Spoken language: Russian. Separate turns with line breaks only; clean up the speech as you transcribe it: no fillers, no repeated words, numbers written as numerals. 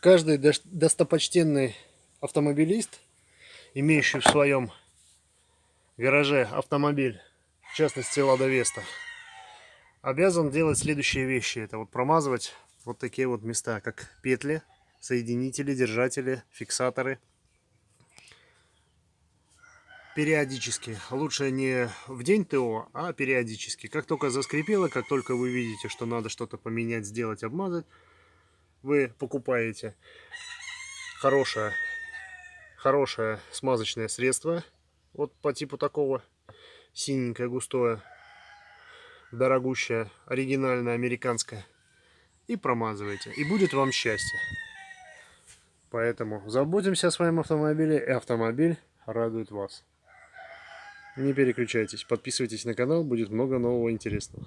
Каждый достопочтенный автомобилист, имеющий в своем гараже автомобиль, в частности Лада Веста, обязан делать следующие вещи. Это вот промазывать вот такие вот места, как петли, соединители, держатели, фиксаторы. Периодически. Лучше не в день ТО, а периодически. Как только заскрипело, как только вы видите, что надо что-то поменять, сделать, обмазать, вы покупаете хорошее смазочное средство. Вот по типу такого. Синенькое, густое, дорогущее, оригинальное, американское. И промазываете. И будет вам счастье. Поэтому заботимся о своем автомобиле, и автомобиль радует вас. Не переключайтесь, подписывайтесь на канал, будет много нового интересного.